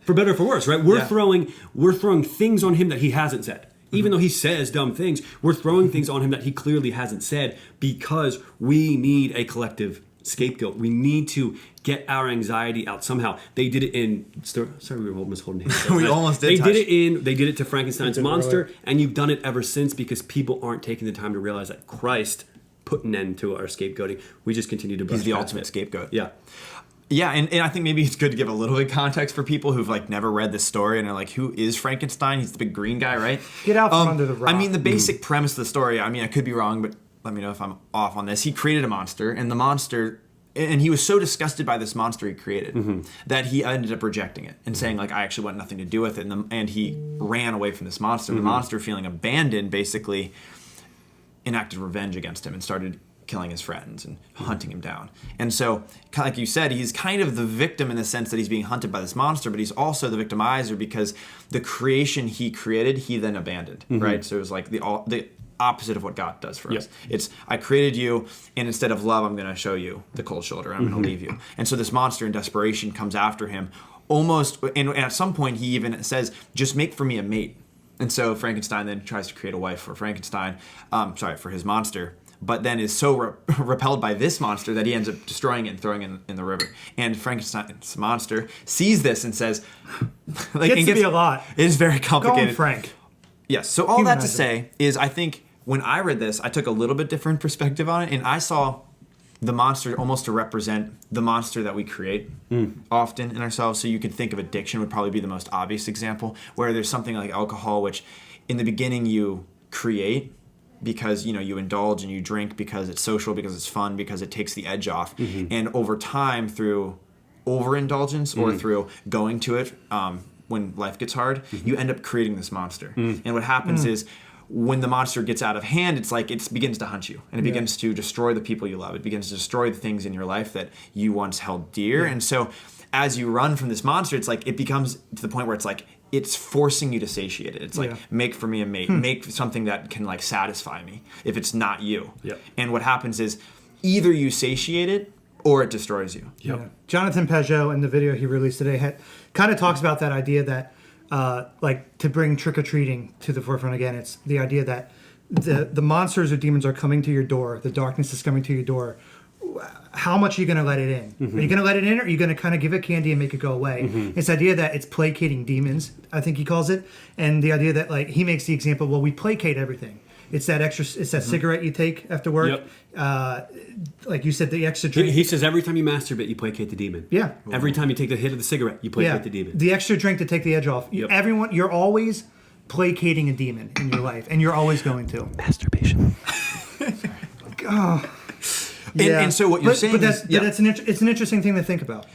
For better or for worse, right? We're throwing things on him that he hasn't said. Even though he says dumb things, we're throwing things on him that he clearly hasn't said, because we need a collective scapegoat. We need to get our anxiety out somehow. They did it in. Sorry, we were almost holding hands. We almost did. They did it to Frankenstein's monster, and you've done it ever since, because people aren't taking the time to realize that Christ put an end to our scapegoating. We just continue to brush He's the past ultimate it. scapegoat. Yeah. Yeah, and I think maybe it's good to give a little bit of context for people who've never read this story and are like, who is Frankenstein? He's the big green guy, right? Get out from under the rock. I mean, the basic premise of the story, I could be wrong, but let me know if I'm off on this. He created a monster, and the monster, and he was so disgusted by this monster he created that he ended up rejecting it and saying, I actually want nothing to do with it. And he ran away from this monster. The monster, feeling abandoned, basically enacted revenge against him and started killing his friends and hunting him down. And so, like you said, he's kind of the victim in the sense that he's being hunted by this monster, but he's also the victimizer because the creation he created, he then abandoned, right? So it was like the opposite of what God does for us. It's, I created you, and instead of love, I'm going to show you the cold shoulder. I'm going to leave you. And so this monster in desperation comes after him almost, and at some point he even says, just make for me a mate. And so Frankenstein then tries to create a wife for Frankenstein, for his monster. but then is so repelled by this monster that he ends up destroying it and throwing it in the river. And Frankenstein's monster sees this and says, Gets to be a lot. It is very complicated. Go on, Frank. Yes. So all that to Humanize say is, I think when I read this, I took a little bit different perspective on it, and I saw the monster almost to represent the monster that we create often in ourselves. So you could think of addiction would probably be the most obvious example, where there's something like alcohol, which in the beginning you create because you indulge and you drink because it's social, because it's fun, because it takes the edge off. And over time, through overindulgence or through going to it when life gets hard, you end up creating this monster. And what happens is, when the monster gets out of hand, it's like it begins to hunt you, and it begins to destroy the people you love. It begins to destroy the things in your life that you once held dear. And so as you run from this monster, it's like it becomes to the point where it's like it's forcing you to satiate it. It's like, make for me a mate, make something that can like satisfy me if it's not you. And what happens is either you satiate it or it destroys you. Yeah. Jonathan Peugeot, in the video he released today, kind of talks about that idea that like to bring trick-or-treating to the forefront again, it's the idea that the monsters or demons are coming to your door, the darkness is coming to your door. How much are you going to let it in? Are you going to let it in, or are you going to kind of give it candy and make it go away? It's the idea that it's placating demons, I think he calls it, and the idea that like he makes the example, well, we placate everything. It's that extra. It's that cigarette you take after work. Like you said, the extra drink. He says every time you masturbate, you placate the demon. Yeah. Every time you take the hit of the cigarette, you placate the demon. The extra drink to take the edge off. Everyone, you're always placating a demon in your life, and you're always going to. Masturbation. And so what you're saying is, it's an interesting thing to think about.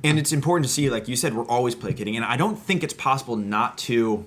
And it's important to see, like you said, we're always placating, and I don't think it's possible not to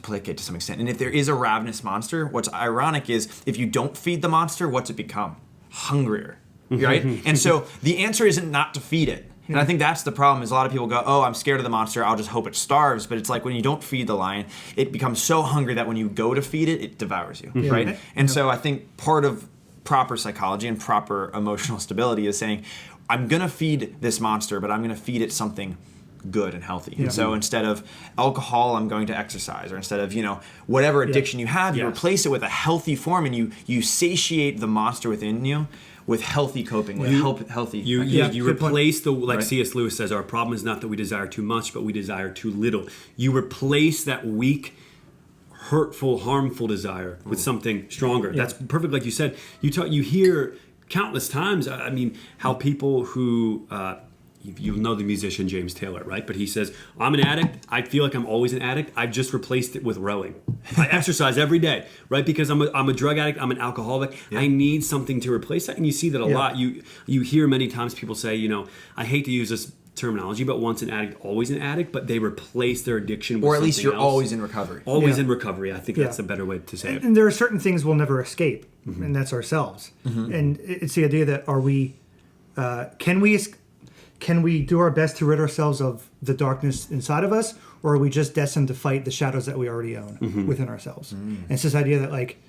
placate to some extent. And if there is a ravenous monster, what's ironic is if you don't feed the monster, what's it become? Hungrier, right? And so the answer isn't not to feed it. And I think that's the problem, is a lot of people go, oh, I'm scared of the monster, I'll just hope it starves. But it's like when you don't feed the lion, it becomes so hungry that when you go to feed it, it devours you, right? And so I think part of proper psychology and proper emotional stability is saying, I'm going to feed this monster, but I'm going to feed it something good and healthy. And so instead of alcohol, I'm going to exercise, or instead of whatever addiction you have, you replace it with a healthy form, and you satiate the monster within you with healthy coping, with healthy. You replace the, like C.S. Lewis says, our problem is not that we desire too much, but we desire too little. You replace that weak, hurtful, harmful desire with something stronger. That's perfect, like you said. You hear countless times. I mean, how people who you know the musician James Taylor, right? But he says, I'm an addict. I feel like I'm always an addict. I've just replaced it with rowing. I exercise every day, right? Because I'm a drug addict. I'm an alcoholic. I need something to replace that. And you see that a lot. You hear many times people say, I hate to use this terminology, but once an addict, always an addict, but they replace their addiction with something else. Or at least you're always in recovery. Always in recovery. I think that's a better way to say it. And there are certain things we'll never escape, and that's ourselves. And it's the idea that can we do our best to rid ourselves of the darkness inside of us, or are we just destined to fight the shadows that we already own within ourselves? And it's this idea that, like,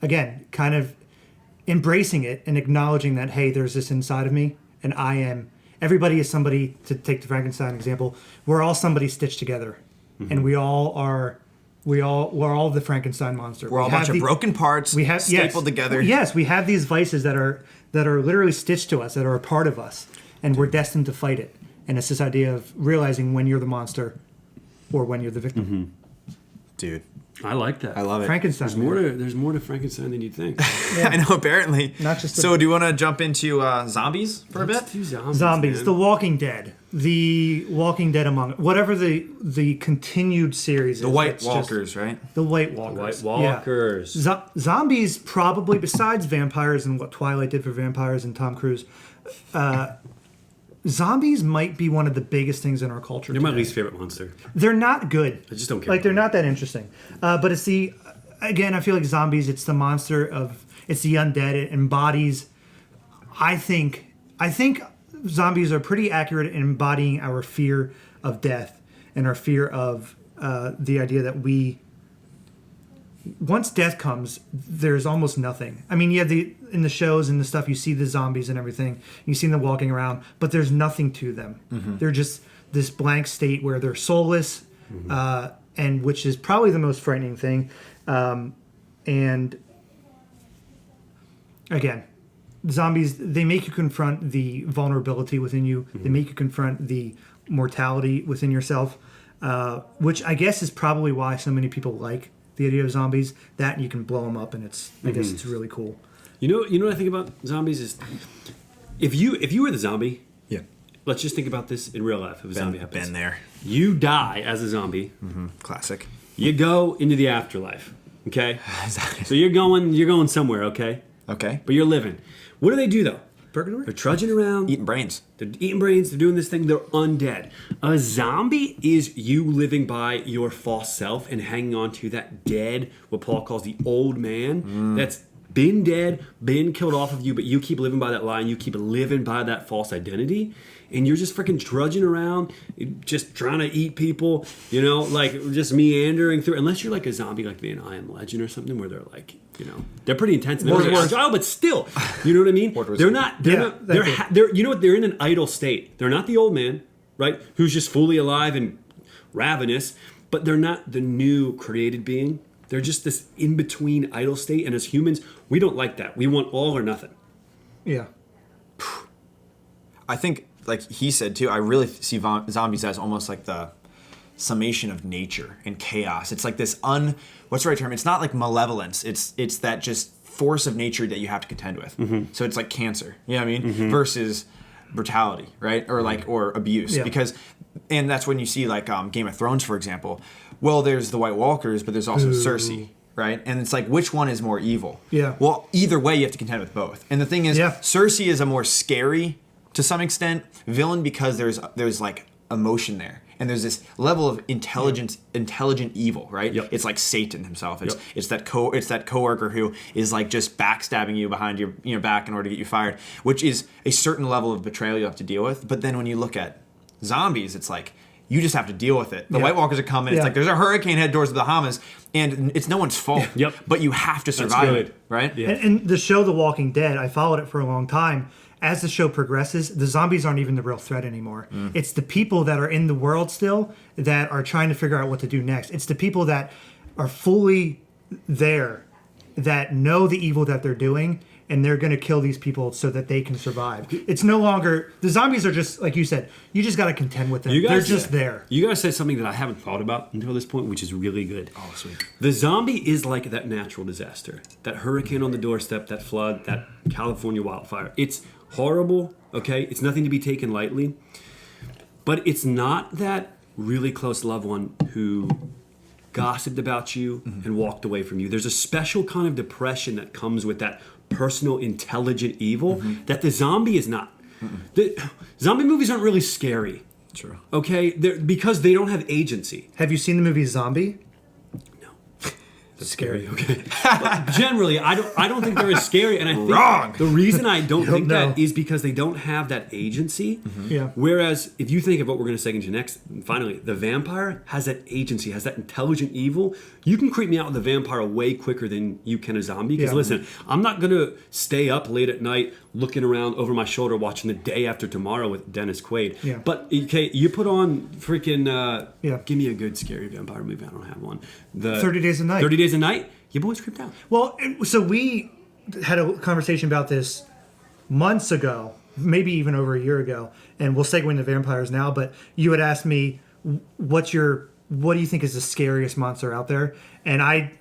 again, kind of embracing it and acknowledging that, hey, there's this inside of me, and everybody is somebody. To take the Frankenstein example, we're all somebody stitched together, and we're all the Frankenstein monster. We're all a bunch of broken parts stapled together. Yes, we have these vices that are literally stitched to us, that are a part of us, and we're destined to fight it. And it's this idea of realizing when you're the monster or when you're the victim. Dude, I like that. I love it. Frankenstein. There's more to Frankenstein than you'd think. I know, apparently. Not just so do you want to jump into zombies for a bit? Let's do Zombies, man. The Walking Dead. The Walking Dead whatever the continued series is. The White Walkers, right? The White Walkers. White Walkers. Yeah. Zombies, probably, besides vampires and what Twilight did for vampires and Tom Cruise, zombies might be one of the biggest things in our culture. They're my least favorite monster. They're not good. I just don't care. Like, they're not that interesting. But it's again, I feel like zombies, it's the monster it's the undead. It embodies, I think zombies are pretty accurate in embodying our fear of death and our fear of the idea that once death comes, there's almost nothing. I mean, in the shows and the stuff, you see the zombies and everything. You see them walking around, but there's nothing to them. They're just this blank state where they're soulless, and which is probably the most frightening thing. And again, zombies, they make you confront the vulnerability within you. They make you confront the mortality within yourself, which I guess is probably why so many people like the idea of zombies. That and you can blow them up, and I guess it's really cool. You know what I think about zombies is if you were the zombie, Yeah. let's just think about this in real life. If a zombie happens, Been there. you die as a zombie. Classic. You go into the afterlife. Okay, so you're going somewhere. Okay, Okay. but you're living. What do they do though? Purgatory? They're trudging around. Eating brains. They're eating brains. They're doing this thing. They're undead. A zombie is you living by your false self and hanging on to that dead, what Paul calls the old man, that's been dead, been killed off of you, but you keep living by that lie and you keep living by that false identity. And you're just freaking trudging around, just trying to eat people, like just meandering through. Unless you're like a zombie, like the I Am Legend or something, where they're like, they're pretty intense. And they're agile, but still, you know what I mean? They're not. They're you know what? They're in an idle state. They're not the old man, right? Who's just fully alive and ravenous, but they're not the new created being. They're just this in between idle state. And as humans, we don't like that. We want all or nothing. Yeah. I think, like he said too, I really see zombies as almost like the summation of nature and chaos. It's like this what's the right term? It's not like malevolence. It's that just force of nature that you have to contend with. So it's like cancer, you know what I mean? Versus brutality, right? Or abuse. Yeah. And that's when you see like Game of Thrones, for example. Well, there's the White Walkers, but there's also Cersei. Right? And it's like, which one is more evil? Yeah. Well, either way, you have to contend with both. And the thing is, Cersei is a more scary, to some extent, villain because there's like emotion there. And there's this level of intelligent evil, right? Yep. It's like Satan himself. It's that coworker who is like just backstabbing you behind your back in order to get you fired, which is a certain level of betrayal you have to deal with. But then when you look at zombies, it's like you just have to deal with it. The White Walkers are coming. It's like there's a hurricane head towards the Bahamas, and it's no one's fault. But you have to survive it, right? Yeah. And the show The Walking Dead, I followed it for a long time. As the show progresses, the zombies aren't even the real threat anymore. It's the people that are in the world still that are trying to figure out what to do next. It's the people that are fully there, that know the evil that they're doing, and they're going to kill these people so that they can survive. It's no longer... The zombies are just, like you said, you just got to contend with them. They're just there. You guys said something that I haven't thought about until this point, which is really good. Oh, sweet. The zombie is like that natural disaster. That hurricane on the doorstep, that flood, that California wildfire. It's horrible, okay? It's nothing to be taken lightly. But it's not that really close loved one who gossiped about you and walked away from you. There's a special kind of depression that comes with that personal, intelligent evil that the zombie is not. The zombie movies aren't really scary. True. Okay? Because they don't have agency. Have you seen the movie Zombie? That's scary. Okay. But generally, I don't think they're as scary, and I think Wrong. the reason I don't think know. that is because they don't have that agency. Yeah. Whereas if you think of what we're going to segue into next, finally, the vampire has that agency, has that intelligent evil. You can creep me out with a vampire way quicker than you can a zombie. Because listen, I'm not going to stay up late at night looking around over my shoulder watching The Day After Tomorrow with Dennis Quaid. Yeah. But okay, you put on freaking give me a good scary vampire movie. I don't have one. 30 Days a Night. 30 Days a Night. Your boy's creeped out. Well, so we had a conversation about this months ago, maybe even over a year ago, and we'll segue into vampires now, but you had asked me, what do you think is the scariest monster out there? And I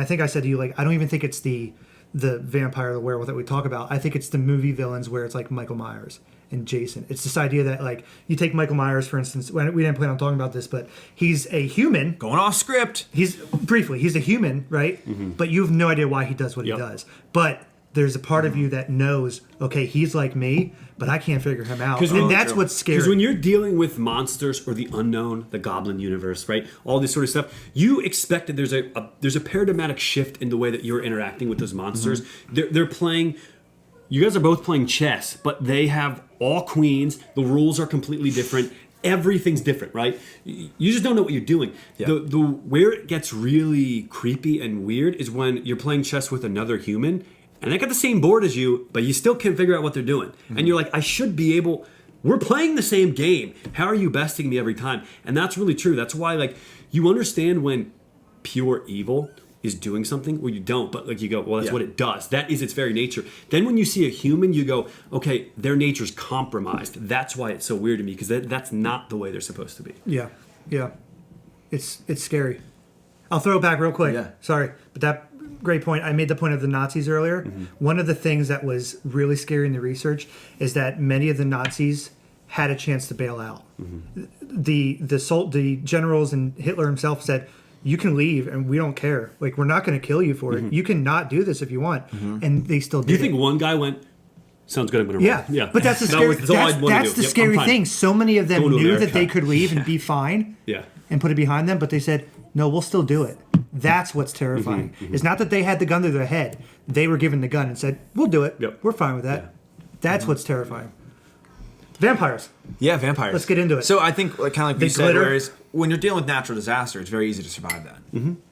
think I said to you, like, I don't even think it's the vampire or the werewolf that we talk about. I think it's the movie villains where it's like Michael Myers and Jason. It's this idea that, like, you take Michael Myers, for instance. We didn't plan on talking about this, but he's a human. Going off script. He's a human, right? But you have no idea why he does what he does. But there's a part of you that knows, okay, he's like me, but I can't figure him out. And that's what's scary. Because when you're dealing with monsters or the unknown, the goblin universe, right? All this sort of stuff, you expect that there's a paradigmatic shift in the way that you're interacting with those monsters. They're playing... You guys are both playing chess, but they have all queens. The rules are completely different. Everything's different, right? You just don't know what you're doing. Yeah. The where it gets really creepy and weird is when you're playing chess with another human, and they got the same board as you, but you still can't figure out what they're doing. And you're like, I should be able... We're playing the same game. How are you besting me every time? And that's really true. That's why, like, you understand when pure evil is doing something, well, you don't, but like you go, well, that's what it does. That is its very nature. Then when you see a human, you go, okay, their nature's compromised. That's why it's so weird to me, because that's not the way they're supposed to be. Yeah, yeah. It's scary. I'll throw it back real quick. Yeah. Sorry, but that great point. I made the point of the Nazis earlier. One of the things that was really scary in the research is that many of the Nazis had a chance to bail out. The generals and Hitler himself said, you can leave and we don't care. Like, we're not going to kill you for it. You can not do this if you want. And they still did. Do you think one guy went, sounds good, I'm going to run? Yeah. But that's the scary, that's the scary thing. So many of them knew that they could leave and be fine and put it behind them, but they said, no, we'll still do it. That's what's terrifying. It's not that they had the gun to their head. They were given the gun and said, we'll do it. Yep. We're fine with that. Yeah. That's what's terrifying. Vampires. Yeah, vampires. Let's get into it. So I think, kind of like They you said, glitter. whereas when you're dealing with natural disaster, it's very easy to survive that.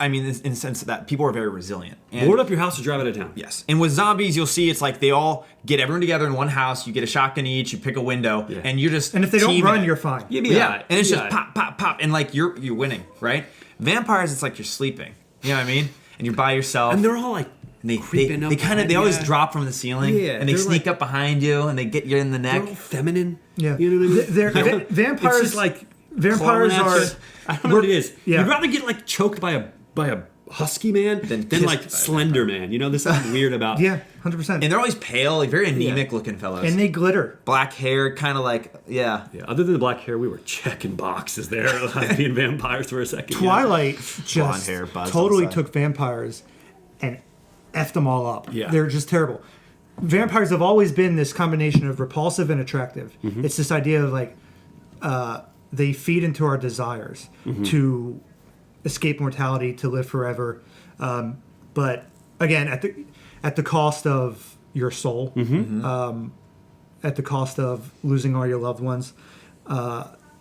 I mean, in the sense that people are very resilient. And Board up your house or drive out of town. yes. And with zombies, you'll see it's like they all get everyone together in one house. You get a shotgun each. You pick a window, and you're just And if they don't teaming run, it. you're fine. Yeah, and it's just pop, pop, pop, and like you're winning, right? Vampires, it's like you're sleeping. You know what I mean? And you're by yourself. And they're all like, And they creeping up kind of behind always you. drop from the ceiling, Yeah, and they they're sneak like- up behind you, and they get you in the they're neck. all feminine. Yeah. You know what I mean? They're vampires. It's just like vampires clawing are. at you. I don't know what it is. Yeah. You'd rather get like choked by a husky man than kissed like by a Slender Man. You know, there's something weird about. Yeah, 100%. And they're always pale, like very anemic looking fellows. And they glitter. black hair, kind of like Yeah, other than the black hair, we were checking boxes there, like being vampires for a second. you know? Twilight Blonde just hair, buzz totally on the side. took vampires and effed them all up. Yeah. They're just terrible. Vampires have always been this combination of repulsive and attractive. It's this idea of like they feed into our desires to escape mortality, to live forever. But again, at the cost of your soul, at the cost of losing all your loved ones.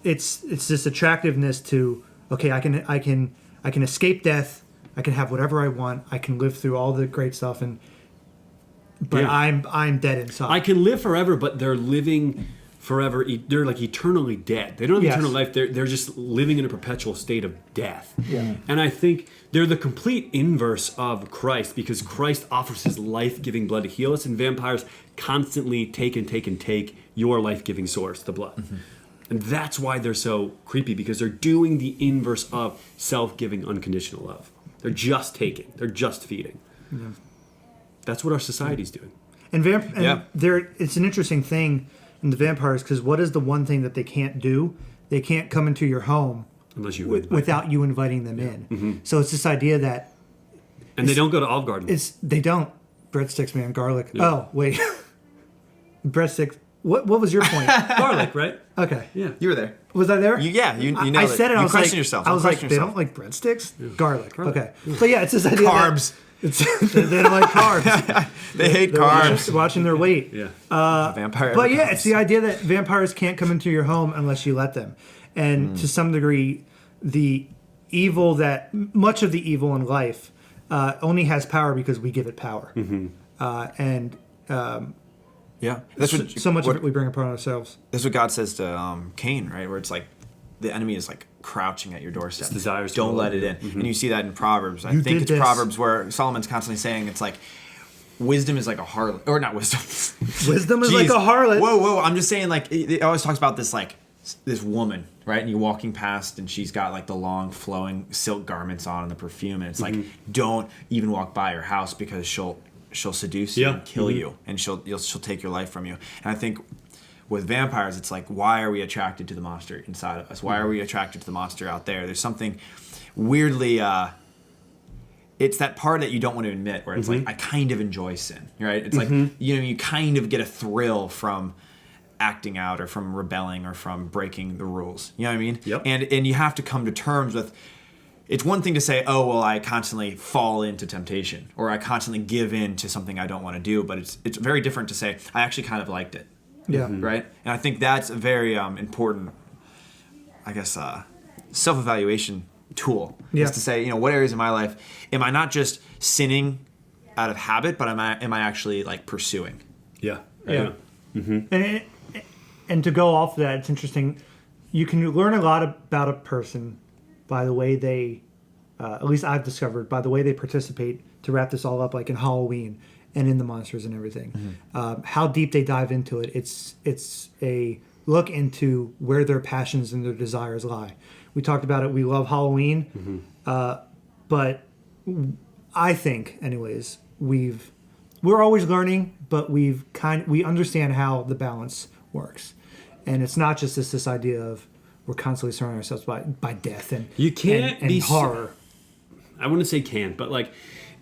It's this attractiveness to, okay, I can escape death. I can have whatever I want. I can live through all the great stuff, but Yeah. I'm dead inside. I can live forever, but they're living forever. They're like eternally dead. They don't have Yes. eternal life. They're just living in a perpetual state of death. Yeah. And I think they're the complete inverse of Christ, because Christ offers his life-giving blood to heal us, and vampires constantly take your life-giving source, the blood. And that's why they're so creepy, because they're doing the inverse of self-giving unconditional love. They're just taking. They're just feeding. That's what our society's doing. And it's an interesting thing in the vampires, because what is the one thing that they can't do? They can't come into your home Unless you without you inviting them in. So it's this idea that And they don't go to Olive Garden. they don't breadsticks, man, garlic. Oh wait, breadsticks. What was your point? Garlic, right? Okay, Yeah. you were there. was I there? You nailed I said it. You I was like, questioned yourself. I You was like, questioned they yourself. don't like breadsticks. Garlic. Okay, but yeah, it's this idea Carbs. That they don't like carbs. They hate They're carbs. watching their weight. Yeah. Vampire. But yeah, it's the idea that vampires can't come into your home unless you let them. And to some degree, the evil much of the evil in life only has power because we give it power. Yeah, that's what So much of it we bring upon ourselves. That's what God says to Cain, right? Where it's like the enemy is like crouching at your doorstep. desires to Don't rule let it you. in. And you see that in Proverbs. I You think did it's this. Proverbs where Solomon's constantly saying it's like wisdom is like a harlot, or not wisdom. Wisdom is like a harlot. Whoa! I'm just saying, like it always talks about this like this woman, right? And you're walking past, and she's got like the long flowing silk garments on and the perfume, and it's like don't even walk by her house because she'll seduce you Yeah. and kill you, and she'll take your life from you. And I think with vampires, it's like, why are we attracted to the monster inside of us? Why are we attracted to the monster out there? There's something weirdly. It's that part that you don't want to admit, where it's like, I kind of enjoy sin, right? It's like you kind of get a thrill from acting out or from rebelling or from breaking the rules. You know what I mean? Yep. And you have to come to terms with. It's one thing to say, oh, well, I constantly fall into temptation or I constantly give in to something I don't want to do. But it's very different to say, I actually kind of liked it. Yeah. Right? And I think that's a very important, I guess, self-evaluation tool. Yeah. Is to say, what areas of my life am I not just sinning out of habit, but am I actually like pursuing? Yeah. Yeah. And to go off of that, it's interesting. You can learn a lot about a person by the way they at least I've discovered by the way they participate to wrap this all up, like in Halloween and in the monsters and everything. How deep they dive into it. It's a look into where their passions and their desires lie. We talked about it. We love Halloween, but I think, anyways, we're always learning, but we understand how the balance works, and it's not just this idea of we're constantly surrounding ourselves by death and you can't and be horror. I wouldn't say can't, but like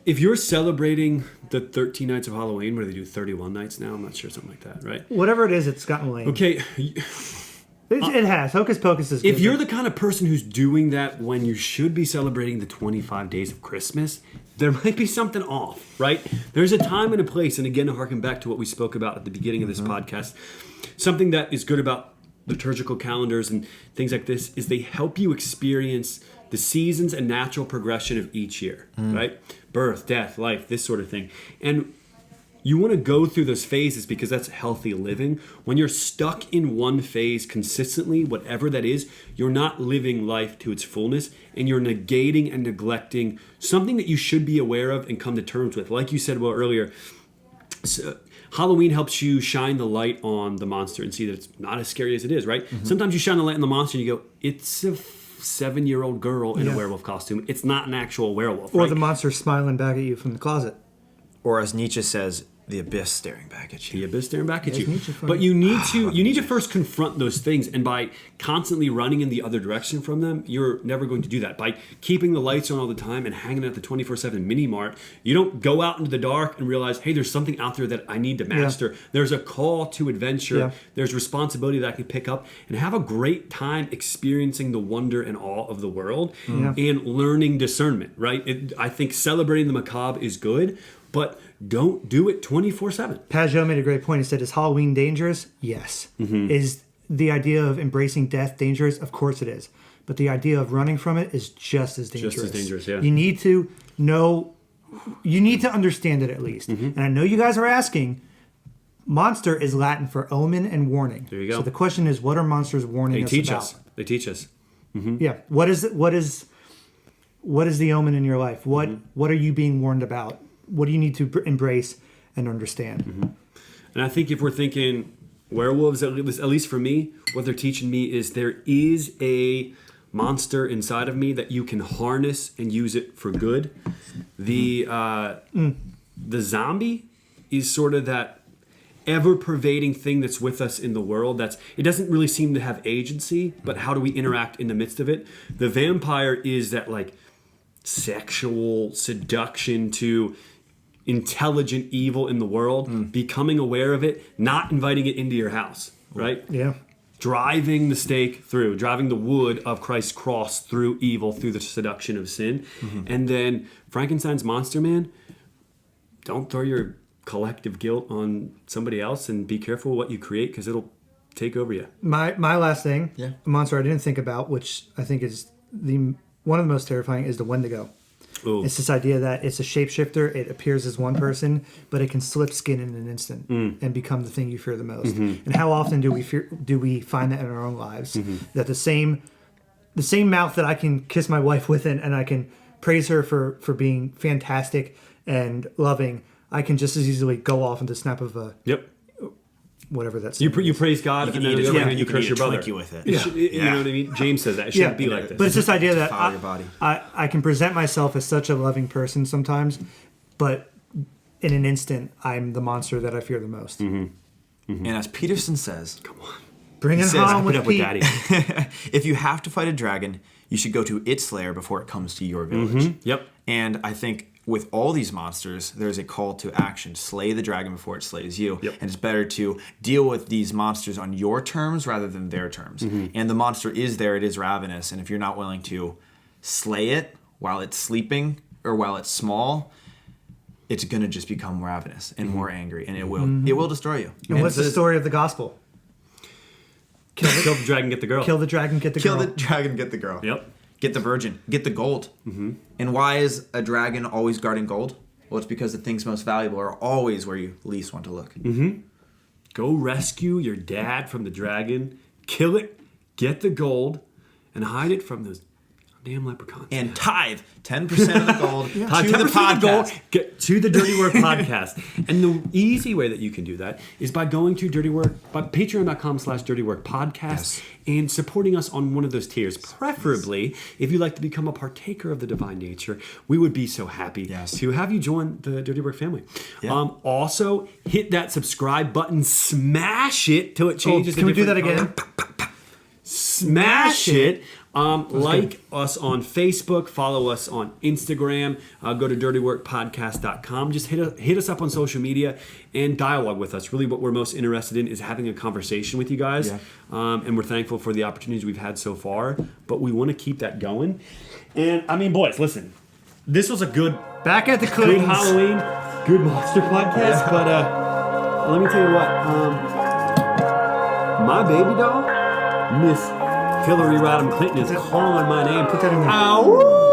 if you're celebrating the 13 nights of Halloween, where they do 31 nights now, I'm not sure, something like that, right? Whatever it is, it's gotten lame. Okay. It has. Hocus Pocus is good. If you're the kind of person who's doing that when you should be celebrating the 25 days of Christmas, there might be something off, right? There's a time and a place, and again, to harken back to what we spoke about at the beginning of this podcast, something that is good about liturgical calendars and things like this is they help you experience the seasons and natural progression of each year, right? Birth, death, life, this sort of thing. And you want to go through those phases because that's healthy living. When you're stuck in one phase consistently, whatever that is, you're not living life to its fullness, and you're negating and neglecting something that you should be aware of and come to terms with. Like you said well earlier, Halloween helps you shine the light on the monster and see that it's not as scary as it is, right? Sometimes you shine the light on the monster and you go, it's a 7-year-old girl in a werewolf costume. It's not an actual werewolf, or right? the monster smiling back at you from the closet. Or as Nietzsche says, the abyss staring back at you. The abyss staring back at you. Nietzsche funny. But you need to first confront those things, and by constantly running in the other direction from them, you're never going to do that. By keeping the lights on all the time and hanging at the 24/7 mini mart, you don't go out into the dark and realize, hey, there's something out there that I need to master. Yeah. There's a call to adventure. Yeah. There's responsibility that I can pick up and have a great time experiencing the wonder and awe of the world and learning discernment, right? I think celebrating the macabre is good, but don't do it 24/7. Pajot made a great point. He said, is Halloween dangerous? Yes. Is the idea of embracing death dangerous? Of course it is. But the idea of running from it is just as dangerous. Just as dangerous, yeah. You need to know, you need to understand it at least. And I know you guys are asking, monster is Latin for omen and warning. There you go. So the question is, what are monsters warning us about? They teach us. Yeah. What is the omen in your life? What are you being warned about? What do you need to embrace and understand? And I think if we're thinking werewolves, at least for me, what they're teaching me is there is a monster inside of me that you can harness and use it for good. The zombie is sort of that ever-pervading thing that's with us in the world. It doesn't really seem to have agency, but how do we interact in the midst of it? The vampire is that like sexual seduction to intelligent evil in the world, becoming aware of it, not inviting it into your house, right? Yeah. Driving the stake through, driving the wood of Christ's cross through evil, through the seduction of sin. And then Frankenstein's monster man, don't throw your collective guilt on somebody else, and be careful what you create because it'll take over you. My last thing, a monster I didn't think about, which I think is one of the most terrifying, is the Wendigo. Ooh. It's this idea that it's a shapeshifter. It appears as one person, but it can slip skin in an instant and become the thing you fear the most. And how often do we find that in our own lives? That the same mouth that I can kiss my wife with and I can praise her for being fantastic and loving, I can just as easily go off into the snap of a whatever that's. You praise God and then you curse your brother with it. You know what I mean? James says that. It shouldn't be like this. But it's this idea that your body. I can present myself as such a loving person sometimes, but in an instant, I'm the monster that I fear the most. And as Peterson says, come on, bring it home with Pete. Daddy. If you have to fight a dragon, you should go to its lair before it comes to your village. Yep. And I think with all these monsters, there's a call to action. Slay the dragon before it slays you. Yep. And it's better to deal with these monsters on your terms rather than their terms. And the monster is there. It is ravenous. And if you're not willing to slay it while it's sleeping or while it's small, it's going to just become ravenous and more angry. And it will destroy you. And what's the story of the gospel? Kill the dragon, get the girl. Kill the dragon, get the girl. Kill the dragon, get the girl. Yep. Get the virgin. Get the gold. And why is a dragon always guarding gold? Well, it's because the things most valuable are always where you least want to look. Go rescue your dad from the dragon, kill it, get the gold, and hide it from those Damn leprechauns. And tithe 10% of the gold to Tithe the 10% of podcast. gold, get to the Dirty Work podcast. And the easy way that you can do that is by going to patreon.com/dirtyworkpodcast and supporting us on one of those tiers. Preferably, if you'd like to become a partaker of the divine nature, we would be so happy to have you join the Dirty Work family. Yeah. Also, hit that subscribe button, smash it till it changes. Can we do that again? Smash it. Like us on Facebook, follow us on Instagram, go to dirtyworkpodcast.com. Just hit us up on social media and dialogue with us. Really what we're most interested in is having a conversation with you guys. Yeah. And we're thankful for the opportunities we've had so far, but we want to keep that going. And I mean, boys, listen, this was a good Back at the good cleans. Halloween, good monster podcast, but let me tell you what, my baby doll, Miss Hillary Rodham Clinton, is calling my name. Put that in there. Ow!